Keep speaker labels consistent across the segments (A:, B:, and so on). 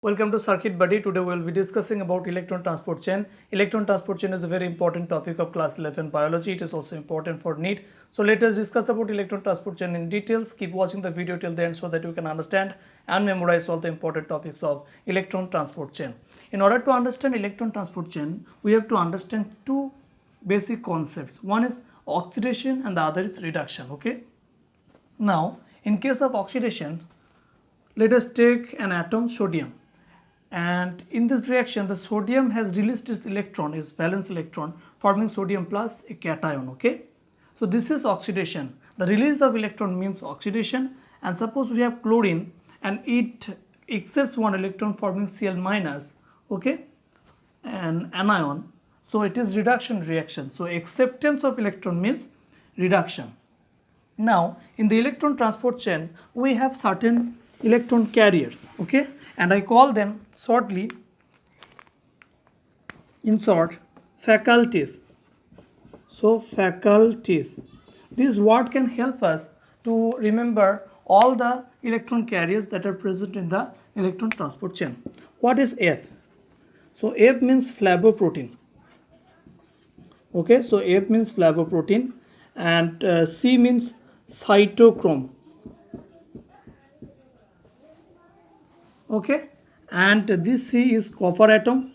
A: Welcome to Circuit Buddy. Today we will be discussing about electron transport chain. Electron transport chain is a very important topic of class 11 biology. It is also important for NEET. So let us discuss about electron transport chain in details. Keep watching the video till the end so that you can understand and memorize all the important topics of electron transport chain. In order to understand electron transport chain, we have to understand two basic concepts. One is oxidation and the other is reduction. Okay. Now, in case of oxidation, let us take an atom sodium, and in this reaction the sodium has released its electron, its valence electron, forming sodium plus a cation. Okay, so this is oxidation. The release of electron means oxidation. And suppose we have chlorine and it accepts one electron, forming Cl minus, okay, and anion, so it is reduction reaction. So acceptance of electron means reduction. Now in the electron transport chain we have certain electron carriers, okay, and I call them shortly, in short, faculties. So faculties, this word can help us to remember all the electron carriers that are present in the electron transport chain. What is F? So F means flavoprotein. Okay, so F means flavoprotein, and C means cytochrome. Okay, and this C is copper atom.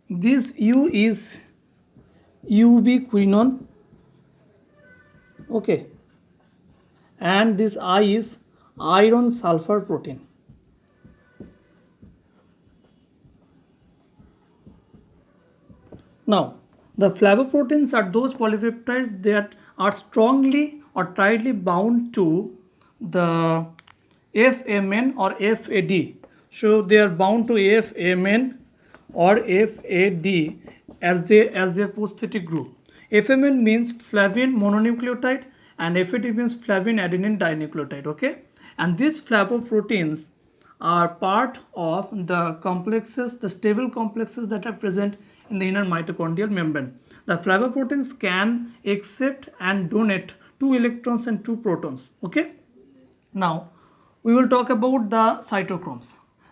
A: This U is ubiquinone. Okay, and this I is iron sulfur protein. Now the flavoproteins are those polypeptides that are strongly or tightly bound to the FMN or FAD. So they are bound to FMN or FAD as their prosthetic group. FMN means flavin mononucleotide and FAD means flavin adenine dinucleotide. Okay, and these flavoproteins are part of the complexes, the stable complexes that are present in the inner mitochondrial membrane. The flavoproteins can accept and donate 2 electrons and 2 protons. Okay, now we will talk about the cytochromes.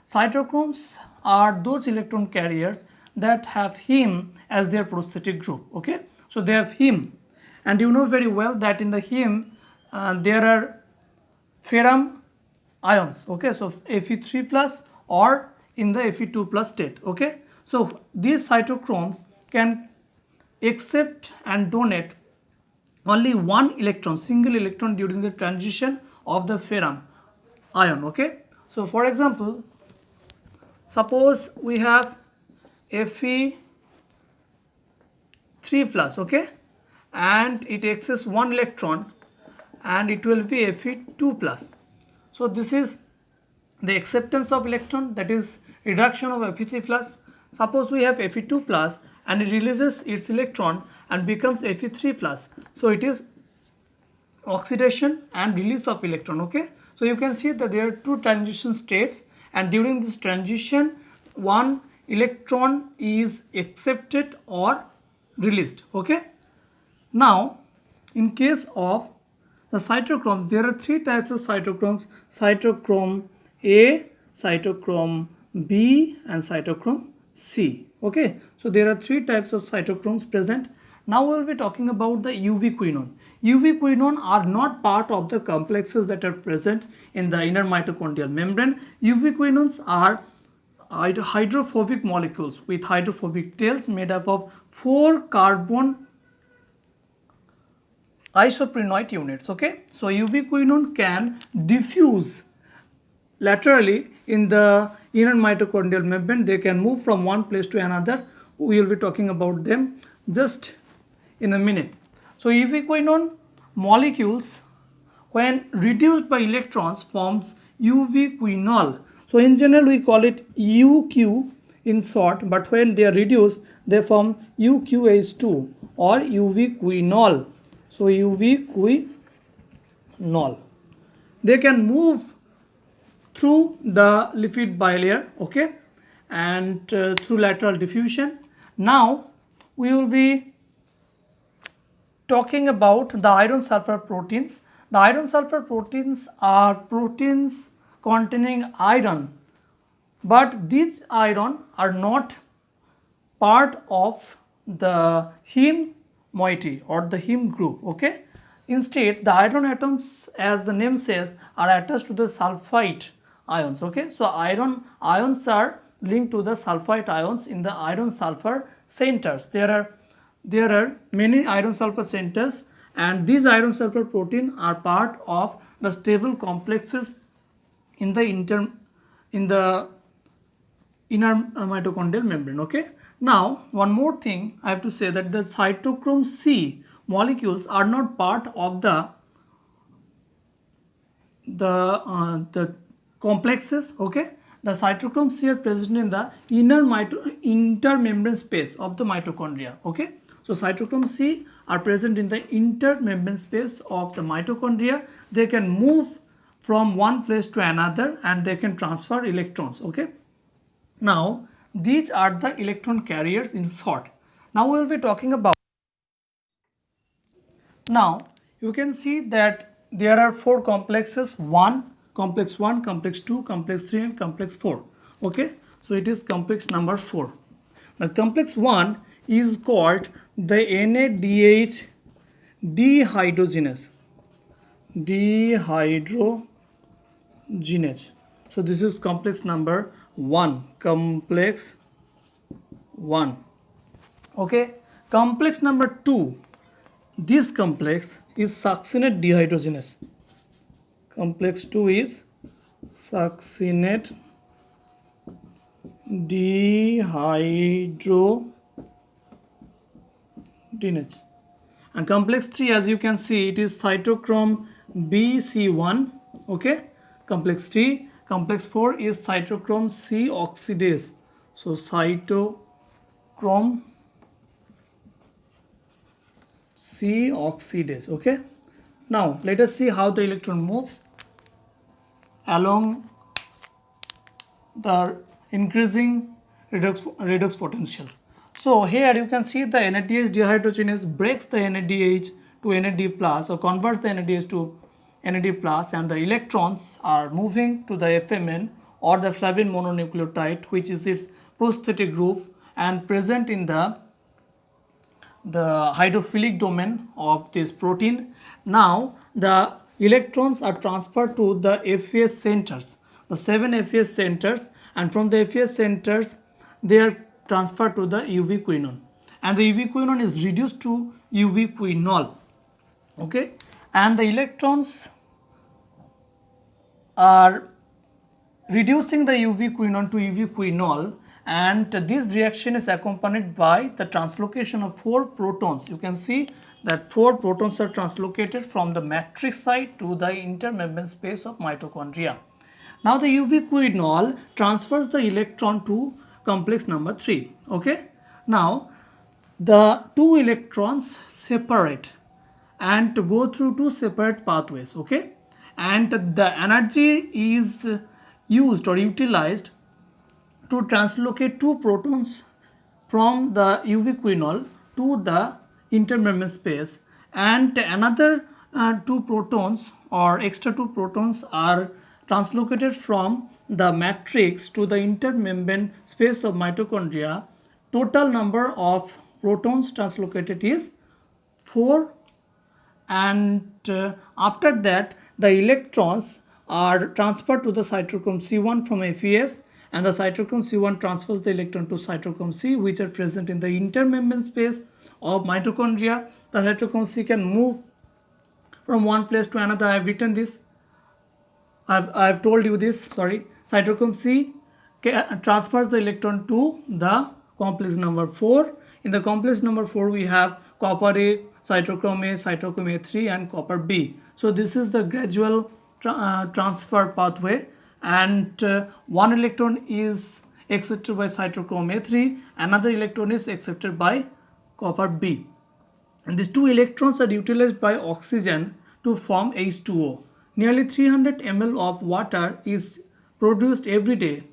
A: Cytochromes are those electron carriers that have heme as their prosthetic group. Okay, so they have heme, and you know very well that in the heme there are ferrum ions. Okay, so Fe3 plus or in the Fe2 plus state. Okay, so these cytochromes can accept and donate only one electron, single electron, during the transition of the ferrum ion. Okay, so for example, suppose we have Fe3 plus, okay, and it accesses one electron and it will be Fe2 plus. So this is the acceptance of electron, that is reduction of Fe3 plus. Suppose we have Fe2 plus and it releases its electron and becomes Fe3 plus. So it is oxidation and release of electron. Okay, so you can see that there are two transition states, and during this transition one electron is accepted or released. Okay, now in case of the cytochromes, there are three types of cytochromes: cytochrome A, cytochrome B, and cytochrome C. Okay, so there are three types of cytochromes present. Now we will be talking about the ubiquinone. Ubiquinone are not part of the complexes that are present in the inner mitochondrial membrane. Ubiquinones are hydrophobic molecules with hydrophobic tails made up of 4 carbon isoprenoid units. Okay, so ubiquinone can diffuse laterally in the inner mitochondrial membrane. They can move from one place to another. We will be talking about them just in a minute. So ubiquinone molecules, when reduced by electrons, forms ubiquinol. So in general we call it UQ in short, but when they are reduced they form UQH2 or ubiquinol. So ubiquinol, they can move through the lipid bilayer, okay, and through lateral diffusion. Now we will be talking about the iron sulfur proteins. The iron sulfur proteins are proteins containing iron, but these iron are not part of the heme moiety or the heme group. Okay, instead the iron atoms, as the name says, are attached to the sulfite ions. Okay, so iron ions are linked to the sulfite ions in the iron sulfur centers. There are many iron sulfur centers, and these iron sulfur protein are part of the stable complexes in the inner mitochondrial membrane. Okay, now one more thing I have to say, that the cytochrome C molecules are not part of the complexes. Okay, the cytochrome C are present in the intermembrane space of the mitochondria. Okay, so cytochrome C are present in the intermembrane space of the mitochondria. They can move from one place to another, and they can transfer electrons. Okay, now these are the electron carriers in short. Now we will be talking about, now you can see that there are four complexes: complex 1, complex 2, complex 3 and complex 4. Okay, so it is complex number 4. Now complex 1 is called the NADH dehydrogenase. So this is complex number 1, complex 1. Okay, complex number 2, this complex is succinate dehydrogenase. Complex 2 is succinate dehydrogenase. And complex 3, as you can see, it is cytochrome BC1. Okay, complex 3. Complex 4 is cytochrome C oxidase. So cytochrome C oxidase. Okay, now let us see how the electron moves along the increasing redox potential. So here you can see the NADH dehydrogenase breaks the NADH to NAD plus, or converts the NADH to NAD plus, and the electrons are moving to the FMN or the flavin mononucleotide, which is its prosthetic group and present in the hydrophilic domain of this protein. Now the electrons are transferred to the FAS centers, the 7 FAS centers, and from the FAS centers they are transferred to the ubiquinone, and the ubiquinone is reduced to ubiquinol. Okay, and the electrons are reducing the ubiquinone to ubiquinol, and this reaction is accompanied by the translocation of 4 protons. You can see that 4 protons are translocated from the matrix side to the intermembrane space of mitochondria. Now the ubiquinol transfers the electron to complex number 3. Okay, now the 2 electrons separate and to go through 2 separate pathways. Okay, and the energy is used or utilized to translocate 2 protons from the ubiquinol to the intermembrane space, and another 2 protons or extra 2 protons are translocated from the matrix to the intermembrane space of mitochondria. Total number of protons translocated is 4, and after that the electrons are transferred to the cytochrome C1 from FES, and the cytochrome C1 transfers the electron to cytochrome C, which are present in the intermembrane space of mitochondria. The cytochrome C can move from one place to another. I have written this, I have told you this, sorry. Cytochrome C transfers the electron to the complex number 4. In the complex number 4 we have copper A, cytochrome A3 and copper B. So this is the gradual transfer pathway, and one electron is accepted by cytochrome A3, another electron is accepted by copper B, and these 2 electrons are utilized by oxygen to form H2O. Nearly 300 ml of water is produced every day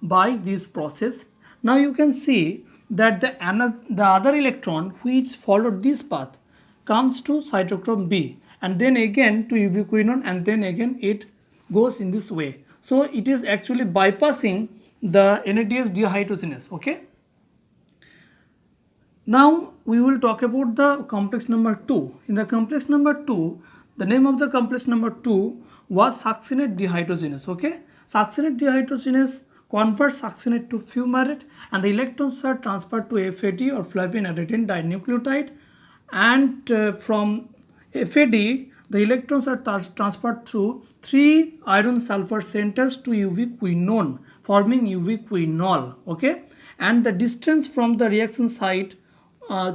A: by this process. Now you can see that the other electron which followed this path comes to cytochrome B, and then again to ubiquinone, and then again it goes in this way. So it is actually bypassing the NADH dehydrogenase. Okay. Now we will talk about the complex number 2. In the complex number 2, the name of the complex number 2 was succinate dehydrogenase. Okay, succinate dehydrogenase converts succinate to fumarate, and the electrons are transferred to FAD or flavin adenine dinucleotide, and from FAD the electrons are transferred through 3 iron sulfur centers to ubiquinone, forming ubiquinol. Okay, and the distance from the reaction site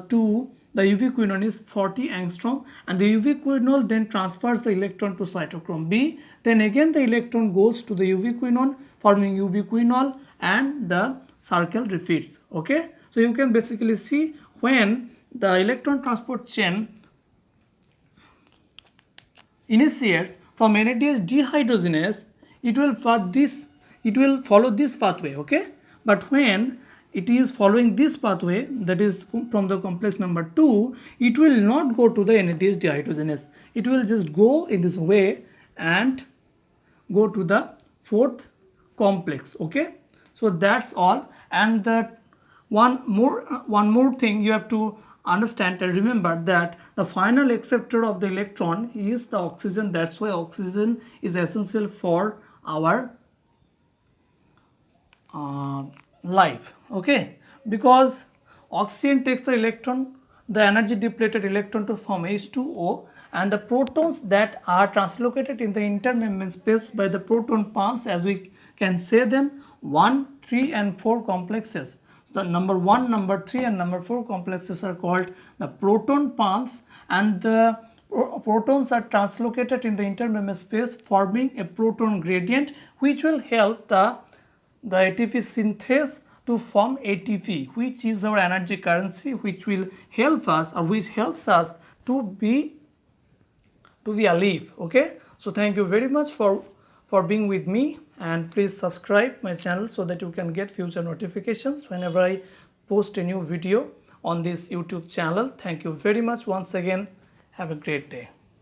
A: to the ubiquinone is 40 angstrom, and the ubiquinol then transfers the electron to cytochrome B. Then again the electron goes to the ubiquinone, forming ubiquinol, and the circle repeats. Okay, so you can basically see when the electron transport chain initiates from NADH dehydrogenase, it will follow this pathway. Okay, but when it is following this pathway, that is from the complex number 2, it will not go to the NADH dehydrogenase. It will just go in this way and go to the 4th complex. Okay, so that's all. And that one more thing you have to understand and remember, that the final acceptor of the electron is the oxygen. That's why oxygen is essential for our life. Okay, because oxygen takes the electron, the energy depleted electron, to form H2O, and the protons that are translocated in the intermembrane space by the proton pumps, as we can say them, 1, 3 and 4 complexes. So the number 1, number 3 and number 4 complexes are called the proton pumps, and the protons are translocated in the intermembrane space, forming a proton gradient, which will help the ATP synthase to form ATP, which is our energy currency, which will help us, or which helps us to be alive. Okay, so thank you very much for being with me, and please subscribe my channel so that you can get future notifications whenever I post a new video on this YouTube channel. Thank you very much once again. Have a great day.